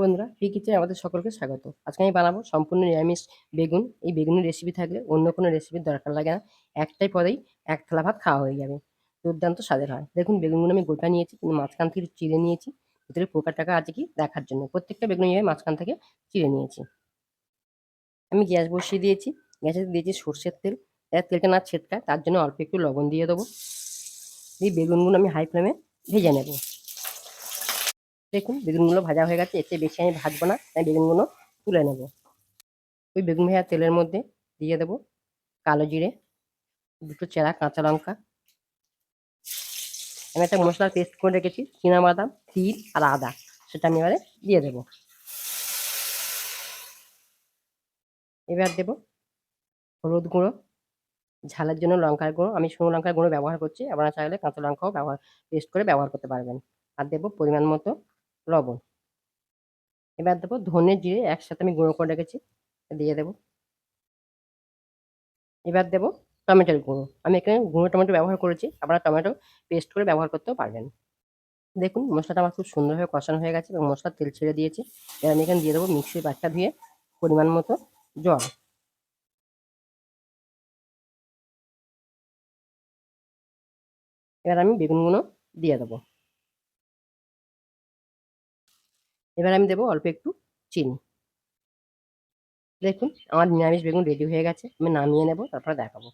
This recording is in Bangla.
বন্ধুরা, ফ্রি কিচেনে আমাদের সকলকে স্বাগত। আজকে আমি বানাবো সম্পূর্ণ নিরামিষ বেগুন। এই বেগুনের রেসিপি থাকলে অন্য কোনো রেসিপির দরকার লাগে না। একটাই পদেই এক থালা ভাত খাওয়া হয়ে যাবে। দুর্দান্ত স্বাদের হয়। দেখুন বেগুনগুলো আমি গোটা নিয়েছি, কিন্তু মাঝখান থেকে চিড়ে নিয়েছি। ভিতরে পোকা টাকা আছে কি দেখার জন্য। প্রত্যেকটা বেগুন এইভাবে মাঝখান থেকে চিড়ে নিয়েছি। আমি গ্যাস বসিয়ে দিয়েছি। গ্যাসে দিয়েছি সর্ষের তেল। তেলটা না ছেটকায় তার জন্য অল্প একটু লবণ দিয়ে দেবো। এই বেগুনগুলো আমি হাই ফ্লেমে ভেজে নেব। দেখুন বেগুনগুলো ভাজা হয়ে গেছে, এর চেয়ে বেশি আমি ভাজবো না, তাই বেগুনগুলো তুলে নেব। ওই বেগুন ভাজা তেলের মধ্যে দিয়ে দেবো কালো জিরে, দুটো চেরা কাঁচা লঙ্কা। আমি একটা মশলার পেস্ট করে রেখেছি, বাদাম, তিল আর আদা, সেটা আমি এবারে দিয়ে দেবো। এবার দেবো হলুদ গুঁড়ো, ঝালের জন্য লঙ্কার গুঁড়ো। আমি শুকনো লঙ্কার গুঁড়ো ব্যবহার করছি, আপনারা চাইলে কাঁচা লঙ্কাও পেস্ট করে ব্যবহার করতে পারবেন। আর দেবো পরিমাণ মতো লবণ। এবার দেবো ধনে জিরে একসাথে আমি গুঁড়ো করে রেখেছি, দিয়ে দেবো। এবার দেবো টমেটোর গুঁড়ো। আমি এখানে গুঁড়ো টমেটো ব্যবহার করেছি, আপনারা টমেটো পেস্ট করে ব্যবহার করতেও পারবেন। দেখুন মশলাটা আমার খুব সুন্দরভাবে কষানো হয়ে গেছে এবং মশলার তেল ছেড়ে দিয়েছে। এবার আমি এখানে দিয়ে দেবো মিক্সির বাটটা ধুয়ে পরিমাণ মতো জল। এবার আমি বেগুনগুলো দিয়ে দেবো। এবার আমি দেবো অল্প একটু চিনি। দেখুন আমার নিরামিষ বেগুন রেডি হয়ে গেছে, আমি নামিয়ে নেবো, তারপরে দেখাবো।